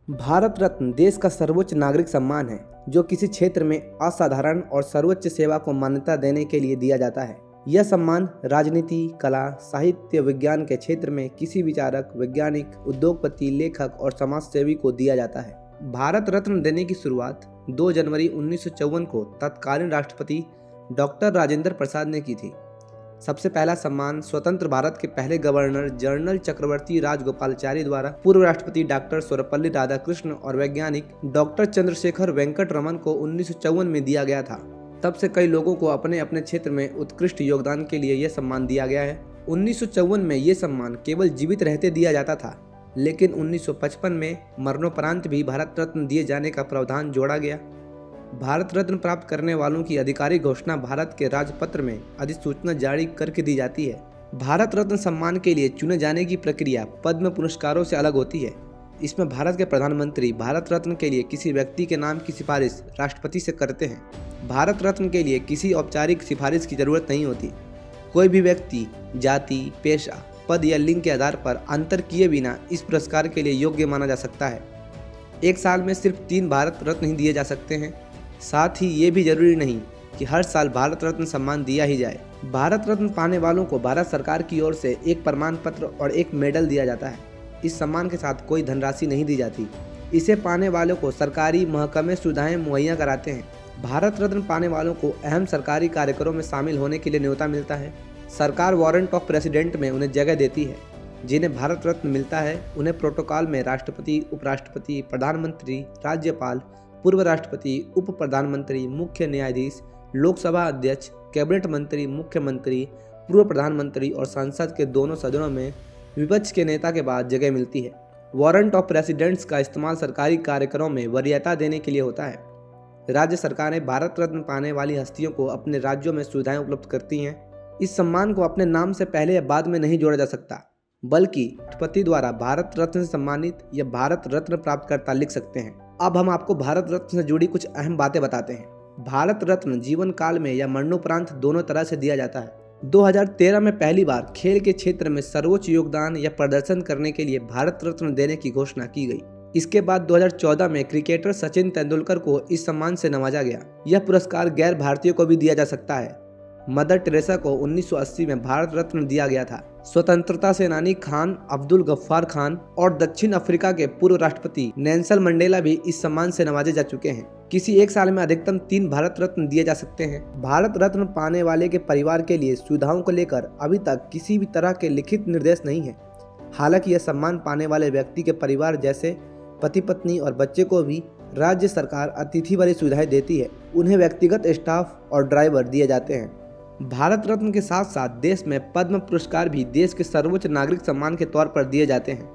भारत रत्न देश का सर्वोच्च नागरिक सम्मान है जो किसी क्षेत्र में असाधारण और सर्वोच्च सेवा को मान्यता देने के लिए दिया जाता है। यह सम्मान राजनीति, कला, साहित्य, विज्ञान के क्षेत्र में किसी विचारक, वैज्ञानिक, उद्योगपति, लेखक और समाज सेवी को दिया जाता है। भारत रत्न देने की शुरुआत 2 जनवरी 1954 को तत्कालीन राष्ट्रपति डॉक्टर राजेंद्र प्रसाद ने की थी। सबसे पहला सम्मान स्वतंत्र भारत के पहले गवर्नर जनरल चक्रवर्ती राजगोपालाचारी द्वारा पूर्व राष्ट्रपति डॉक्टर सर्वपल्ली राधाकृष्णन और वैज्ञानिक डॉक्टर चंद्रशेखर वेंकट रमन को 1954 में दिया गया था। तब से कई लोगों को अपने अपने क्षेत्र में उत्कृष्ट योगदान के लिए यह सम्मान दिया गया है। 1954 में यह सम्मान केवल जीवित रहते दिया जाता था, लेकिन 1955 में मरणोपरांत भी भारत रत्न दिए जाने का प्रावधान जोड़ा गया। भारत रत्न प्राप्त करने वालों की आधिकारिक घोषणा भारत के राजपत्र में अधिसूचना जारी करके दी जाती है। भारत रत्न सम्मान के लिए चुने जाने की प्रक्रिया पद्म पुरस्कारों से अलग होती है। इसमें भारत के प्रधानमंत्री भारत रत्न के लिए किसी व्यक्ति के नाम की सिफारिश राष्ट्रपति से करते हैं। भारत रत्न के लिए किसी औपचारिक सिफारिश की जरूरत नहीं होती। कोई भी व्यक्ति जाति, पेशा, पद या लिंग के आधार पर अंतर किए बिना इस पुरस्कार के लिए योग्य माना जा सकता है। एक साल में सिर्फ 3 भारत रत्न ही दिए जा सकते हैं। साथ ही ये भी जरूरी नहीं कि हर साल भारत रत्न सम्मान दिया ही जाए। भारत रत्न पाने वालों को भारत सरकार की ओर से एक प्रमाण पत्र और एक मेडल दिया जाता है। इस सम्मान के साथ कोई धनराशि नहीं दी जाती। इसे पाने वालों को सरकारी महकमे सुविधाएं मुहैया कराते हैं। भारत रत्न पाने वालों को अहम सरकारी कार्यक्रमों में शामिल होने के लिए न्योता मिलता है। सरकार वारंट ऑफ प्रेसिडेंट में उन्हें जगह देती है। जिन्हें भारत रत्न मिलता है उन्हें प्रोटोकॉल में राष्ट्रपति, उपराष्ट्रपति, प्रधानमंत्री, राज्यपाल, पूर्व राष्ट्रपति, उप प्रधानमंत्री, मुख्य न्यायाधीश, लोकसभा अध्यक्ष, कैबिनेट मंत्री, मुख्यमंत्री, पूर्व प्रधानमंत्री और संसद के दोनों सदनों में विपक्ष के नेता के बाद जगह मिलती है। वारंट ऑफ प्रेसिडेंट्स का इस्तेमाल सरकारी कार्यक्रमों में वरीयता देने के लिए होता है। राज्य सरकारें भारत रत्न पाने वाली हस्तियों को अपने राज्यों में सुविधाएं उपलब्ध करती हैं। इस सम्मान को अपने नाम से पहले या बाद में नहीं जोड़ा जा सकता, बल्कि राष्ट्रपति द्वारा भारत रत्न से सम्मानित या भारत रत्न प्राप्तकर्ता लिख सकते हैं। अब हम आपको भारत रत्न से जुड़ी कुछ अहम बातें बताते हैं। भारत रत्न जीवन काल में या मरणोपरांत दोनों तरह से दिया जाता है। 2013 में पहली बार खेल के क्षेत्र में सर्वोच्च योगदान या प्रदर्शन करने के लिए भारत रत्न देने की घोषणा की गई। इसके बाद 2014 में क्रिकेटर सचिन तेंदुलकर को इस सम्मान से नवाजा गया। यह पुरस्कार गैर भारतीयों को भी दिया जा सकता है। मदर टेरेसा को 1980 में भारत रत्न दिया गया था। स्वतंत्रता सेनानी खान अब्दुल गफ्फार खान और दक्षिण अफ्रीका के पूर्व राष्ट्रपति नेल्सन मंडेला भी इस सम्मान से नवाजे जा चुके हैं। किसी एक साल में अधिकतम 3 भारत रत्न दिए जा सकते हैं। भारत रत्न पाने वाले के परिवार के लिए सुविधाओं को लेकर अभी तक किसी भी तरह के लिखित निर्देश नहीं है। हालांकि यह सम्मान पाने वाले व्यक्ति के परिवार जैसे पति, पत्नी और बच्चे को भी राज्य सरकार अतिथि वाली सुविधाएं देती है। उन्हें व्यक्तिगत स्टाफ और ड्राइवर दिए जाते हैं। भारत रत्न के साथ साथ देश में पद्म पुरस्कार भी देश के सर्वोच्च नागरिक सम्मान के तौर पर दिए जाते हैं।